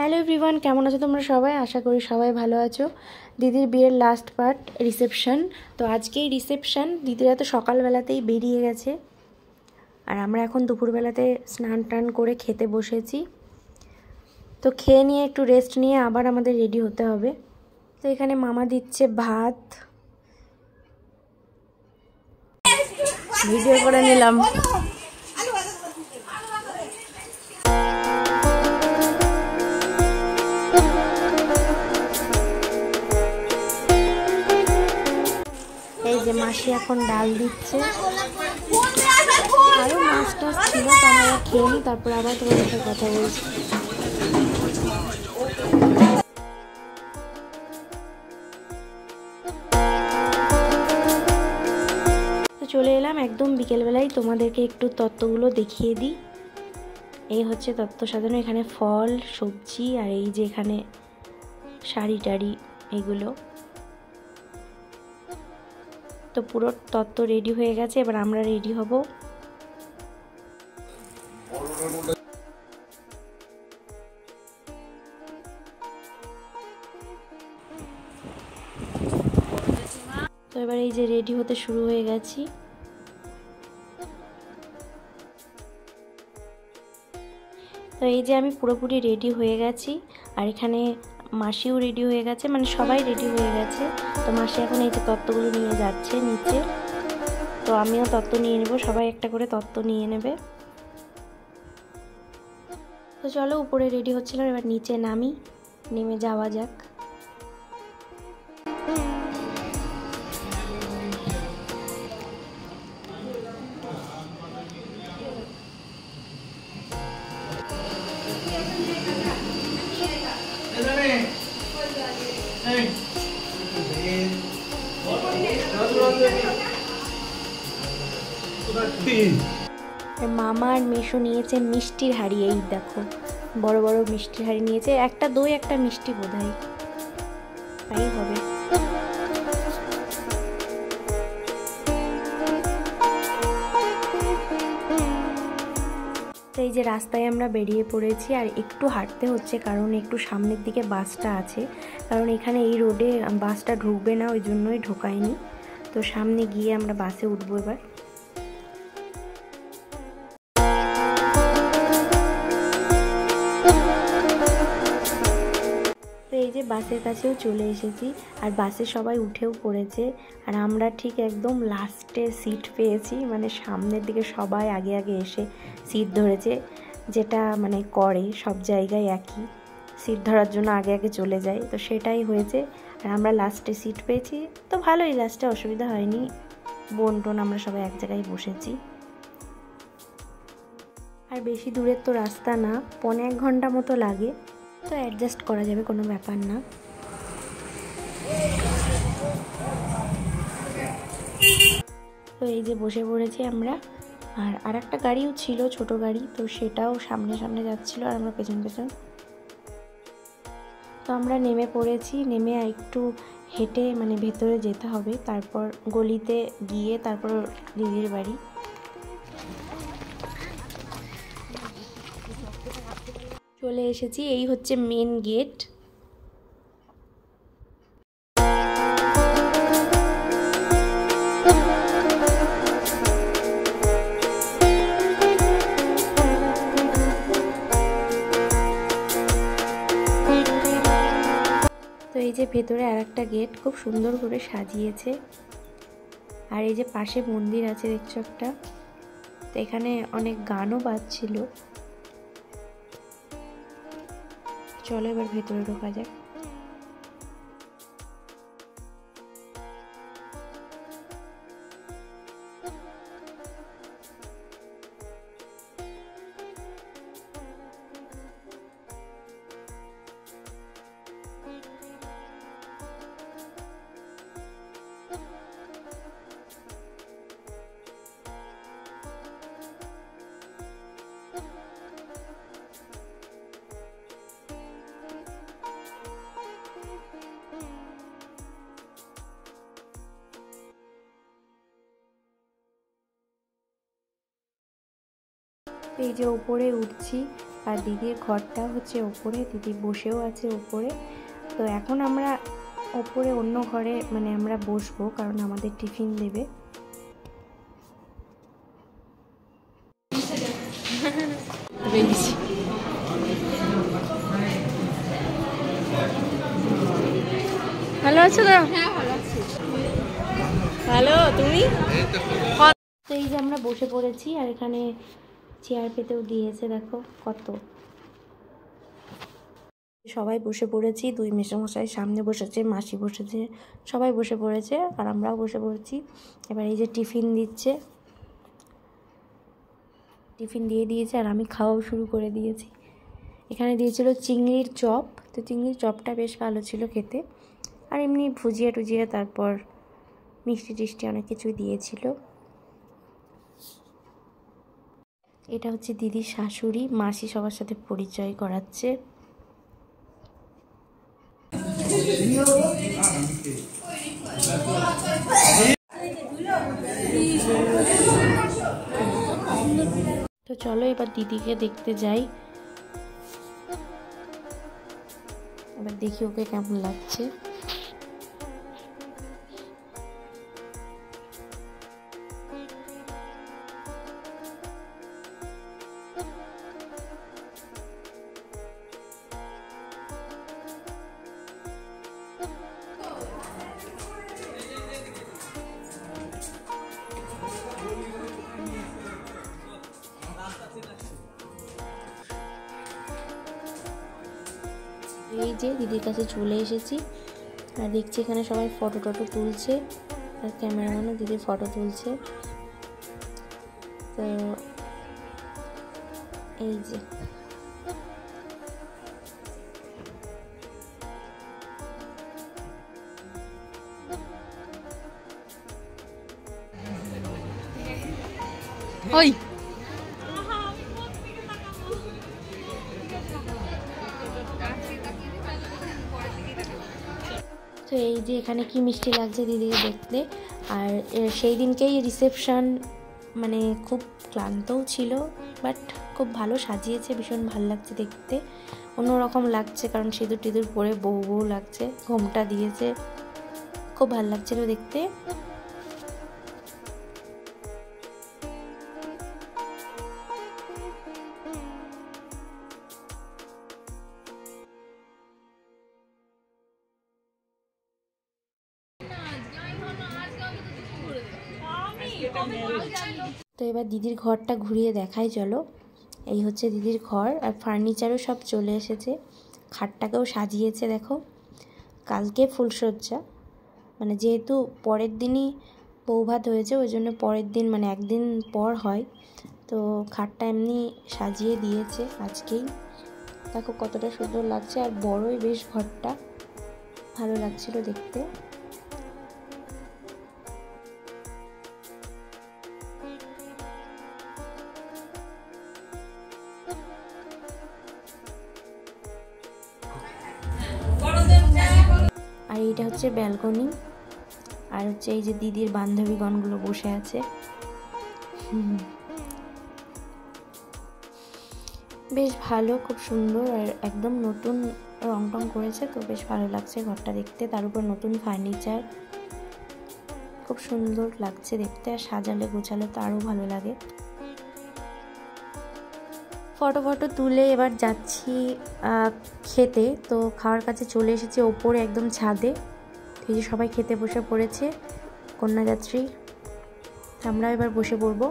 Hello everyone, কেমন আছো তোমরা সবাই? আশা করি সবাই ভালো আছো। দিদির বিয়ের লাস্ট পার্ট রিসেপশন। তো আজকেই রিসেপশন। দিদিরা তো সকালবেলাতেই বেরিয়ে গেছে আর আমরা এখন দুপুরবেলাতে স্নান টান করে খেতে বসেছি। তো খেয়ে নিয়ে একটু রেস্ট নিয়ে আবার আমাদের রেডি হতে হবে। তো এখানে মামা দিচ্ছে ভাত, ভিডিও করে নিলাম। এই যে মাসি এখন ডাল দিচ্ছে, আরও মাছ টাছ ছিল, তো আমরা খেয়ে নিই, তারপর আবার তোমাদের সাথে কথা বলছি। তো চলে এলাম একদম বিকেলবেলায়, তোমাদেরকে একটু তত্ত্বগুলো দেখিয়ে দিই। এই হচ্ছে তত্ত্ব সাজানো, এখানে ফল সবজি আর এই যে এখানে শাড়ি টাড়ি এগুলো। তো পুরো তত্ত্ব রেডি হয়ে গেছে, এবার আমরা রেডি হব। তো এবার এই যে রেডি হতে শুরু হয়ে গেছি। তো এই যে আমি পুরোপুরি রেডি হয়ে গেছি আর এখানে মাসিও রেডি হয়ে গেছে, মানে সবাই রেডি হয়ে গেছে। তো মাসি এখন এই যে তত্ত্বগুলো নিয়ে যাচ্ছে নিচে, তো আমিও তত্ত্ব নিয়ে নেব, সবাই একটা করে তত্ত্ব নিয়ে নেবে। তো চলো উপরে রেডি হচ্ছিলাম, এবার নিচে নেমে যাওয়া যাক। মামা আর মেশো নিয়েছে মিষ্টির হাড়ি, এই দেখো বড় বড় মিষ্টির হাড়ি নিয়েছে, একটা দই একটা মিষ্টি বোধহয়, তাই হবে। তো এই যে রাস্তায় আমরা বেরিয়ে পড়েছি আর একটু হাঁটতে হচ্ছে, কারণ একটু সামনের দিকে বাসটা আছে, কারণ এখানে এই রোডে বাসটা ঢুকবে না, ওই জন্যই ঢোকায়নি। তো সামনে গিয়ে আমরা বাসে উঠবো এবার। তো এই যে বাসের কাছেও চলে এসেছি আর বাসে সবাই উঠেও পড়েছে আর আমরা ঠিক একদম লাস্টে সিট পেয়েছি, মানে সামনের দিকে সবাই আগে আগে এসে সিট ধরেছে, যেটা মানে করে সব জায়গায় একই, সিট ধরার জন্য আগে আগে চলে যায়, তো সেটাই হয়েছে আর আমরা লাস্টে সিট পেয়েছি। তো ভালোই, লাস্টে অসুবিধা হয়নি, বোন টোন আমরা সবাই এক জায়গায় বসেছি। আর বেশি দূরের তো রাস্তা না, 1.5 ঘন্টা মতো লাগে, তো অ্যাডজাস্ট করা যাবে, কোনো ব্যাপার না। তো এই যে বসে পড়েছি আমরা, আর আরেকটা গাড়িও ছিল, ছোট গাড়ি, তো সেটাও সামনে সামনে যাচ্ছিল আর আমরা পেছন পেছন। তো আমরা নেমে পড়েছি, নেমে একটু হেঁটে মানে ভেতরে যেতে হবে, তারপর গলিতে গিয়ে তারপর দিদির বাড়ি। চলে এসেছি, এই হচ্ছে মেন গেট। তো এই যে ভেতরে আরেকটা গেট খুব সুন্দর করে সাজিয়েছে, আর এই যে পাশে মন্দির আছে দেখছো একটা, তো এখানে অনেক গানও বাজছিল। চলো এবার ভেতরে ঢোকা যাক। এই যে উপরে উঠছি, আর দিদির ঘরটা হচ্ছে ওপরে, দিদি বসেও আছে ওপরে। তো এখন আমরা ওপরে অন্য ঘরে মানে আমরা বসবো, কারণ আমাদের টিফিন দেবে। ভালো আছো তো? হ্যাঁ ভালো আছি। ভালো, তুমি? তো এই যে আমরা বসে পড়েছি, আর এখানে চেয়ার পেতেও দিয়েছে, দেখো কত সবাই বসে পড়েছি। দুই মেসোমশাই সামনে বসেছে, মাসি বসেছে, সবাই বসে পড়েছে আর আমরাও বসে পড়েছি। এবার এই যে টিফিন দিচ্ছে, টিফিন দিয়ে দিয়েছে আর আমি খাওয়াও শুরু করে দিয়েছি। এখানে দিয়েছিল চিংড়ির চপ, তো চিংড়ির চপটা বেশ ভালো ছিল খেতে। আর এমনি ভুজিয়া টুজিয়া, তারপর মিষ্টি টিষ্টি অনেক কিছুই দিয়েছিল। এটা হচ্ছে দিদির শাশুড়ি, মাসি সবার সাথে পরিচয় করাচ্ছে। তো চলো এবার দিদিকে দেখতে যাই, এবার দেখি ওকে কেমন লাগছে। এই যে দিদির কাছে চলে এসেছি, আর দেখছি এখানে সবাই ফটো টটো তুলছে, আর ক্যামেরাম্যানও দিদির ফটো তুলছে। তো এই যে ওই তো এই যে এখানে কি মিষ্টি লাগছে দিদিকে দেখতে। আর সেই দিনকেই রিসেপশন, মানে খুব ক্লান্তও ছিল, বাট খুব ভালো সাজিয়েছে, ভীষণ ভালো লাগছে দেখতে, অন্যরকম লাগছে, কারণ সিঁদুর টিঁদুর পরে বউ বউ লাগছে, ঘোমটা দিয়েছে, খুব ভালো লাগছিল দেখতে। তো এবার দিদির ঘরটা ঘুরিয়ে দেখাই চলো। এই হচ্ছে দিদির ঘর, আর ফার্নিচারও সব চলে এসেছে, খাটটাকেও সাজিয়েছে দেখো। কালকে ফুলসজ্জা, মানে যেহেতু পরের দিনই বৌভাত হয়েছে, ওই জন্য পরের দিন মানে একদিন পর হয়, তো খাটটা এমনি সাজিয়ে দিয়েছে আজকেই। দেখো কতটা সুন্দর লাগছে, আর বড়ই বেশ ঘরটা, ভালো লাগছিল দেখতে। আর এইটা হচ্ছে ব্যালকনি, আর হচ্ছে এই যে দিদির বান্ধবীগণগুলো বসে আছে। বেশ ভালো, খুব সুন্দর, আর একদম নতুন রং টং করেছে, তো বেশ ভালো লাগছে ঘরটা দেখতে। তার উপর নতুন ফার্নিচার, খুব সুন্দর লাগছে দেখতে, আর সাজালে গোছালে তো আরও ভালো লাগে। ফটো ফটো তুলে এবার যাচ্ছি খেতে। তো খাওয়ার কাছে চলে এসেছি ওপরে একদম ছাদে, এই যে সবাই খেতে বসে পড়েছে, কন্যাযাত্রী, আমরা এবার বসে পড়বো।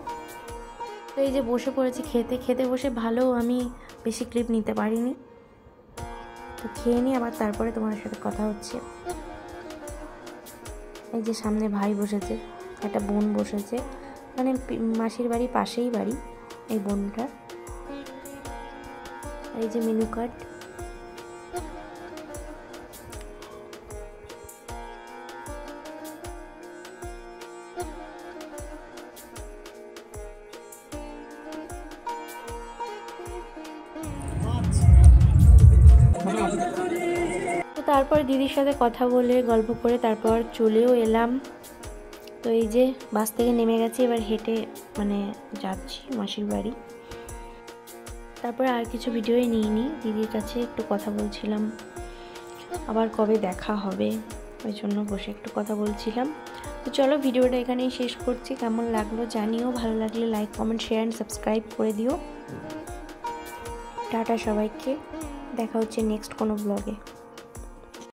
তো এই যে বসে পড়েছি খেতে, খেতে বসে ভালো আমি বেশি ক্লিপ নিতে পারিনি, তো খেয়ে নিই, আবার তারপরে তোমাদের সাথে কথা হচ্ছে। এই যে সামনে ভাই বসেছে, একটা বোন বসেছে, মানে মাসির বাড়ি পাশেই বাড়ি এই বোনটা। এই যে মেনু কার্ড, তারপর দিদির সাথে কথা বলে গল্প করে তারপর চলেও এলাম। তো এই যে বাস থেকে নেমে গেছি, এবার হেঁটে মানে যাচ্ছি মাসির বাড়ি। তারপরে আর কিছু ভিডিওই নিইনি, দিদির কাছে একটু কথা বলছিলাম, আবার কবে দেখা হবে ওই জন্য বসে একটু কথা বলছিলাম। তো চলো ভিডিওটা এখানেই শেষ করছি। কেমন লাগলো জানিও, ভালো লাগলে like comment share and subscribe করে দিও। টাটা সবাইকে, দেখা হচ্ছে নেক্সট কোনো ব্লগে।